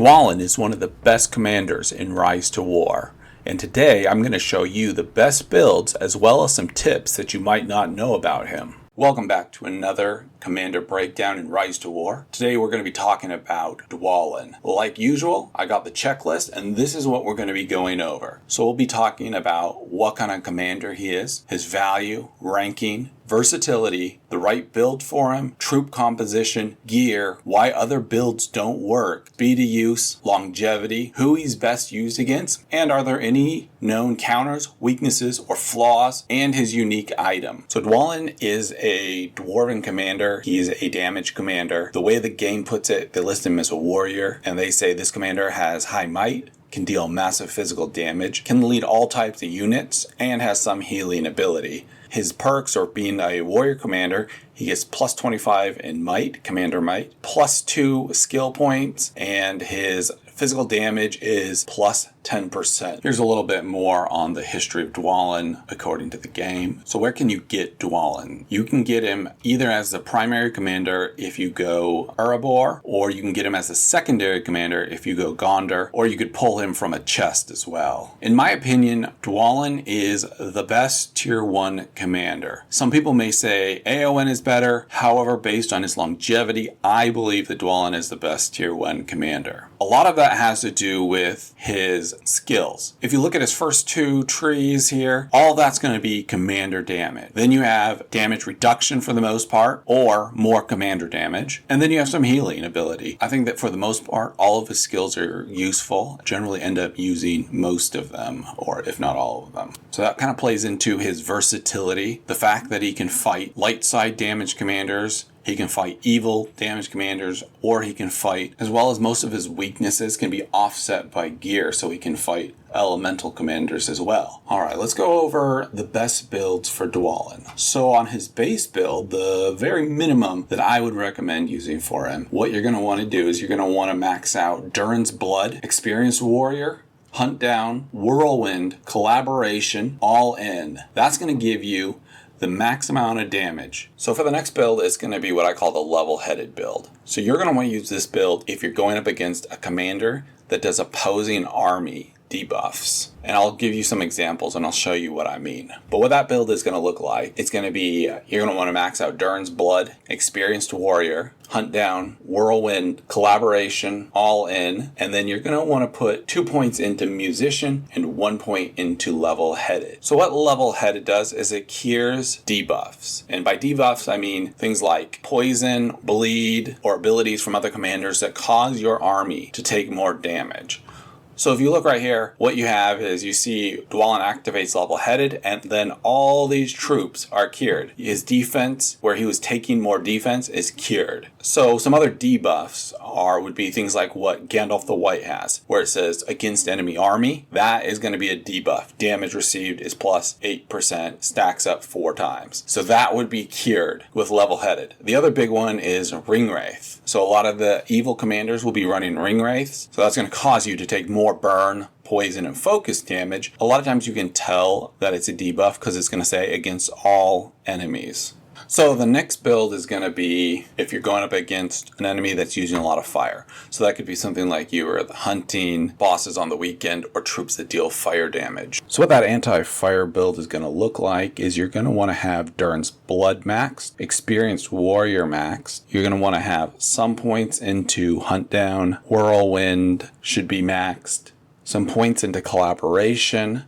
Dwalin is one of the best commanders in Rise to War, and today I'm going to show you the best builds as well as some tips that you might not know about him. Welcome back to another Commander Breakdown in Rise to War. Today we're going to be talking about Dwalin. Like usual, I got the checklist and this is what we're going to be going over. So we'll be talking about what kind of commander he is, his value, ranking, versatility, the right build for him, troop composition, gear, why other builds don't work, speed of use, longevity, who he's best used against, and are there any known counters, weaknesses, or flaws, and his unique item. So Dwalin is a dwarven commander. He is a damage commander. The way the game puts it, they list him as a warrior, and they say this commander has high might, can deal massive physical damage, can lead all types of units, and has some healing ability. His perks are being a warrior commander. He gets plus 25 in might, commander might, plus 2 skill points, and his physical damage is plus 10%. Here's a little bit more on the history of Dwalin according to the game. So where can you get Dwalin? You can get him either as the primary commander if you go Erebor, or you can get him as a secondary commander if you go Gondor, or you could pull him from a chest as well. In my opinion, Dwalin is the best tier 1 commander. Some people may say AON is better. However, based on his longevity, I believe that Dwalin is the best tier 1 commander. A lot of that has to do with his skills. If you look at his first 2 trees here, all that's going to be commander damage. Then you have damage reduction for the most part, or more commander damage. And then you have some healing ability. I think that for the most part, all of his skills are useful. I generally end up using most of them, or if not all of them. So that kind of plays into his versatility. The fact that he can fight light side damage commanders, he can fight evil damage commanders, or he can fight, as well as most of his weaknesses can be offset by gear, so he can fight elemental commanders as well. Alright, let's go over the best builds for Dwalin. So on his base build, the very minimum that I would recommend using for him, what you're going to want to do is you're going to want to max out Durin's Blood, Experienced Warrior, Hunt Down, Whirlwind, Collaboration, all in. That's going to give you the max amount of damage. So for the next build, it's going to be what I call the Levelheaded Build. So you're going to want to use this build if you're going up against a commander that does opposing army debuffs. And I'll give you some examples and I'll show you what I mean. But what that build is going to look like, it's going to be, you're going to want to max out Durin's Blood, Experienced Warrior, Hunt Down, Whirlwind, Collaboration, all in. And then you're going to want to put 2 points into Musician and 1 point into Levelheaded. So what Levelheaded does is it cures debuffs. And by debuffs, I mean things like poison, bleed, or abilities from other commanders that cause your army to take more damage. So if you look right here, what you have is you see Dwalin activates Levelheaded, and then all these troops are cured. His defense, where he was taking more defense, is cured. So some other debuffs would be things like what Gandalf the White has, where it says against enemy army. That is going to be a debuff. Damage received is plus 8%, stacks up 4 times. So that would be cured with Levelheaded. The other big one is Ring Wraith. So a lot of the evil commanders will be running Ring Wraiths. So that's going to cause you to take more burn, poison, and focus damage. A lot of times you can tell that it's a debuff because it's going to say against all enemies. So the next build is going to be if you're going up against an enemy that's using a lot of fire. So that could be something like you were hunting bosses on the weekend or troops that deal fire damage. So what that anti-fire build is going to look like is you're going to want to have Durin's Blood maxed, Experienced Warrior maxed. You're going to want to have some points into Hunt Down, Whirlwind should be maxed, some points into Collaboration,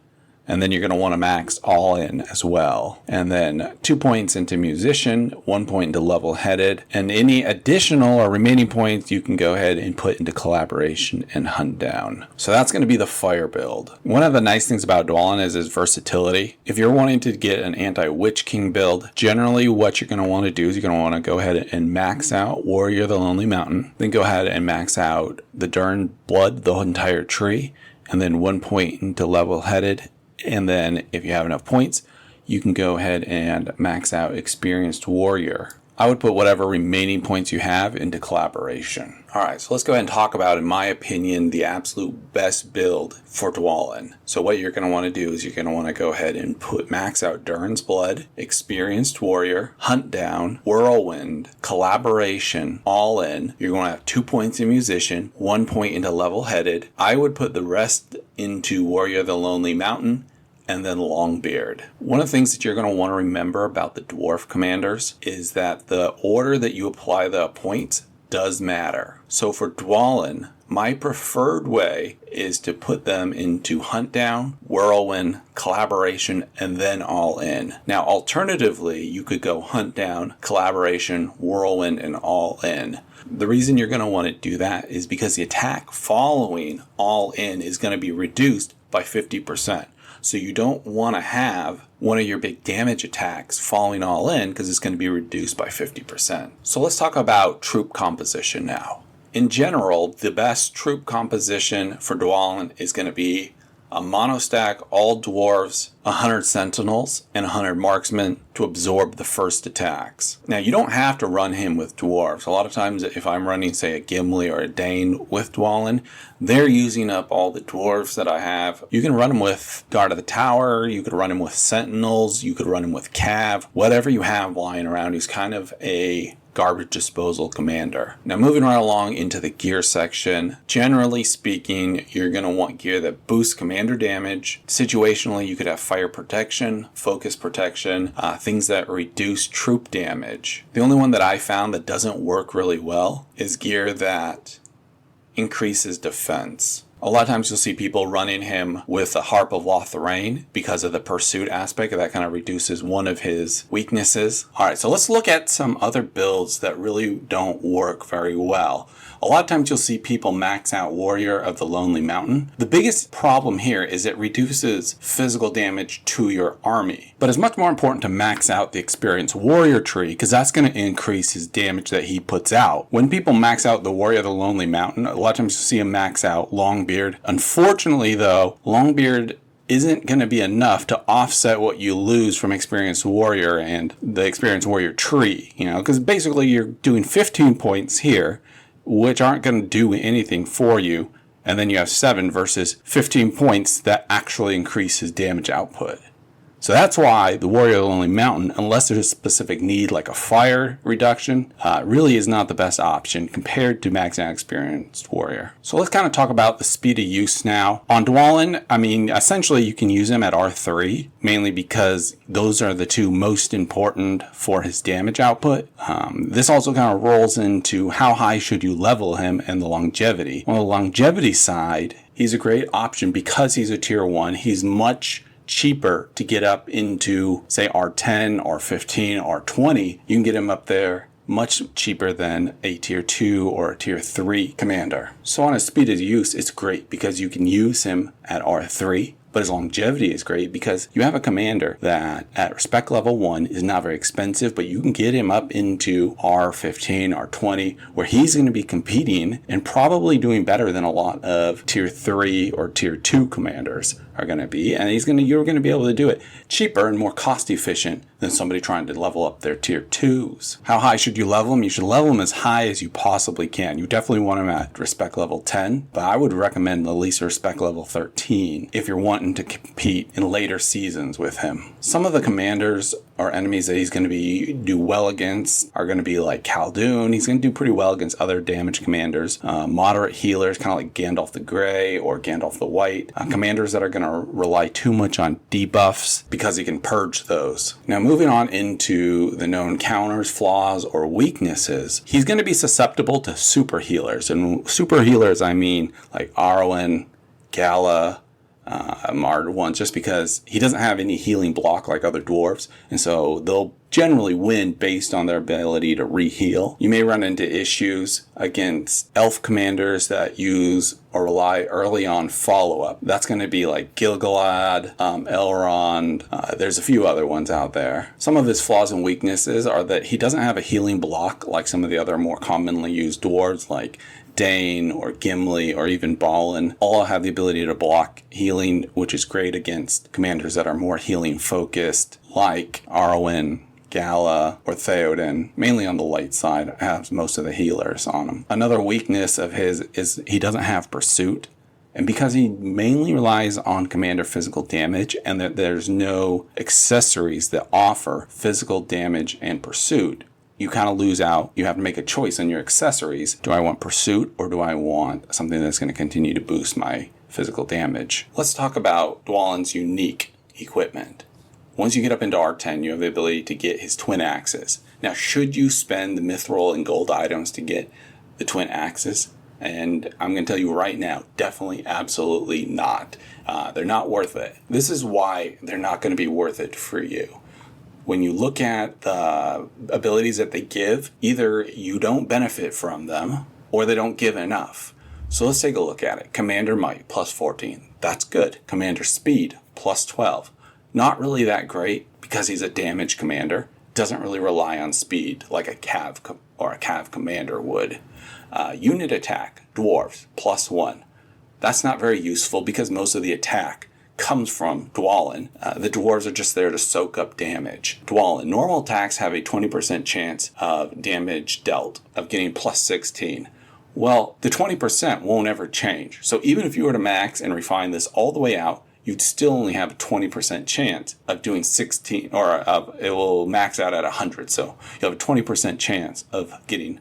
and then you're going to want to max all in as well. And then 2 points into Musician, 1 point into Levelheaded, and any additional or remaining points you can go ahead and put into Collaboration and Hunt Down. So that's going to be the fire build. One of the nice things about Dwalin is his versatility. If you're wanting to get an anti-Witch King build, generally what you're going to want to do is you're going to want to go ahead and max out Warrior the Lonely Mountain, then go ahead and max out the Durin Blood, the entire tree, and then 1 point into Levelheaded. And then if you have enough points, you can go ahead and max out Experienced Warrior I would put whatever remaining points you have into collaboration. Alright, so let's go ahead and talk about, in my opinion, the absolute best build for Dwalin. So what you're going to want to do is you're going to want to go ahead and max out Durin's Blood, Experienced Warrior, Hunt Down, Whirlwind, Collaboration, all in. You're going to have 2 points in Musician, 1 point into Levelheaded. I would put the rest into Warrior of the Lonely Mountain, and then Longbeard. One of the things that you're going to want to remember about the dwarf commanders is that the order that you apply the points does matter. So for Dwalin, my preferred way is to put them into Hunt Down, Whirlwind, Collaboration, and then All In. Now, alternatively, you could go Hunt Down, Collaboration, Whirlwind, and All In. The reason you're going to want to do that is because the attack following All In is going to be reduced by 50%. So you don't want to have one of your big damage attacks falling all in because it's going to be reduced by 50%. So let's talk about troop composition now. In general, the best troop composition for Dwalin is going to be a monostack, all dwarves, 100 sentinels, and 100 marksmen to absorb the first attacks. Now, you don't have to run him with dwarves. A lot of times, if I'm running, say, a Gimli or a Dane with Dwalin, they're using up all the dwarves that I have. You can run him with Guard of the Tower, you could run him with sentinels, you could run him with cav, whatever you have lying around. He's kind of a garbage disposal commander. Now, moving right along into the gear section, generally speaking, you're going to want gear that boosts commander damage. Situationally, you could have fire protection, focus protection, things that reduce troop damage. The only one that I found that doesn't work really well is gear that increases defense. A lot of times you'll see people running him with a Harp of Lothlorraine because of the pursuit aspect. That kind of reduces one of his weaknesses. Alright, so let's look at some other builds that really don't work very well. A lot of times you'll see people max out Warrior of the Lonely Mountain. The biggest problem here is it reduces physical damage to your army. But it's much more important to max out the Experienced Warrior tree because that's going to increase his damage that he puts out. When people max out the Warrior of the Lonely Mountain, a lot of times you'll see him max out Longbeard. Unfortunately though, Longbeard isn't going to be enough to offset what you lose from Experienced Warrior and the Experienced Warrior tree, because basically you're doing 15 points here, which aren't going to do anything for you, and then you have 7 versus 15 points that actually increase his damage output. So that's why the Warrior of the Lonely Mountain, unless there's a specific need like a fire reduction, really is not the best option compared to maxing out Experienced Warrior. So let's kind of talk about the speed of use now. On Dwalin, essentially you can use him at R3, mainly because those are the two most important for his damage output. This also kind of rolls into how high should you level him and the longevity. On the longevity side, he's a great option because he's a tier 1. He's much cheaper to get up into, say, R10, R15, R20. You can get him up there much cheaper than a tier 2 or a tier 3 commander. So on his speed of use, it's great because you can use him at R3. But his longevity is great because you have a commander that at respect level 1 is not very expensive, but you can get him up into R15, R20, where he's going to be competing and probably doing better than a lot of tier 3 or tier 2 commanders are going to be. And you're going to be able to do it cheaper and more cost efficient than somebody trying to level up their tier 2s. How high should you level them? You should level them as high as you possibly can. You definitely want them at respect level 10, but I would recommend at least respect level 13 if you're wanting to compete in later seasons with him. Some of the commanders or enemies that he's going to do well against are going to be like Khaldun. He's going to do pretty well against other damage commanders. Moderate healers, kind of like Gandalf the Grey or Gandalf the White. Commanders that are going to rely too much on debuffs because he can purge those. Now moving on into the known counters, flaws, or weaknesses, he's going to be susceptible to super healers. And super healers, I mean like Arwen, Gala, Mard ones, just because he doesn't have any healing block like other dwarves, and so they'll generally win based on their ability to re-heal. You may run into issues against elf commanders that use or rely early on follow-up. That's going to be like Gil-galad, Elrond, there's a few other ones out there. Some of his flaws and weaknesses are that he doesn't have a healing block like some of the other more commonly used dwarves like Dane or Gimli or even Balin. All have the ability to block healing, which is great against commanders that are more healing focused like Arwen, Gala, or Theoden, mainly on the light side, has most of the healers on him. Another weakness of his is he doesn't have Pursuit. And because he mainly relies on commander physical damage and that there's no accessories that offer physical damage and pursuit, you kind of lose out. You have to make a choice on your accessories. Do I want pursuit or do I want something that's going to continue to boost my physical damage? Let's talk about Dwalin's unique equipment. Once you get up into R10, you have the ability to get his twin axes. Now, should you spend the mithril and gold items to get the twin axes? And I'm going to tell you right now, definitely, absolutely not. They're not worth it. This is why they're not going to be worth it for you. When you look at the abilities that they give, either you don't benefit from them or they don't give enough. So let's take a look at it. Commander Might, plus 14. That's good. Commander Speed, plus 12. Not really that great because he's a damage commander. Doesn't really rely on speed like a Cav or a Cav commander would. Unit attack, dwarves, plus 1. That's not very useful because most of the attack comes from Dwalin. The dwarves are just there to soak up damage. Dwalin, normal attacks have a 20% chance of damage dealt, of getting plus 16. Well, the 20% won't ever change. So even if you were to max and refine this all the way out, you'd still only have a 20% chance of doing 16, or it will max out at 100. So you have a 20% chance of getting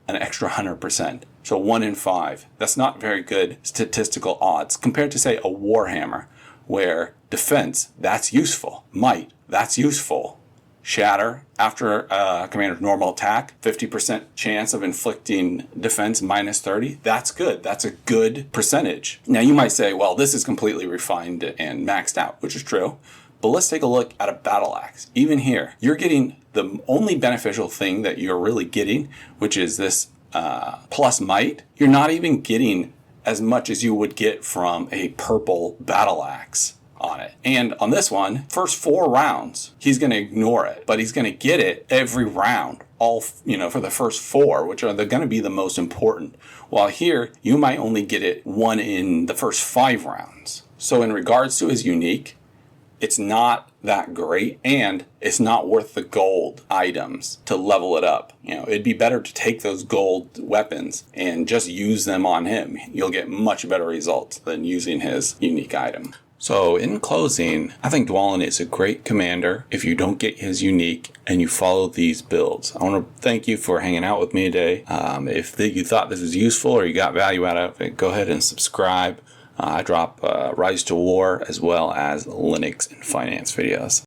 an extra 100%. So 1 in 5. That's not very good statistical odds compared to, say, a Warhammer, where defense, that's useful. Might, that's useful. Shatter, after a commander's normal attack, 50% chance of inflicting defense minus 30. That's good. That's a good percentage. Now you might say, well, this is completely refined and maxed out, which is true. But let's take a look at a battle axe. Even here, you're getting the only beneficial thing that you're really getting, which is this plus might. You're not even getting as much as you would get from a purple battle axe on it. And on this one, first 4 rounds, he's going to ignore it, but he's going to get it every round, all, for the first 4, which are going to be the most important. While here, you might only get it 1 in the first 5 rounds. So in regards to his unique, it's not that great, and it's not worth the gold items to level it up. It'd be better to take those gold weapons and just use them on him. You'll get much better results than using his unique item. So in closing, I think Dwalin is a great commander if you don't get his unique and you follow these builds. I want to thank you for hanging out with me today. If you thought this was useful or you got value out of it, go ahead and subscribe. I drop Rise to War as well as Linux and finance videos.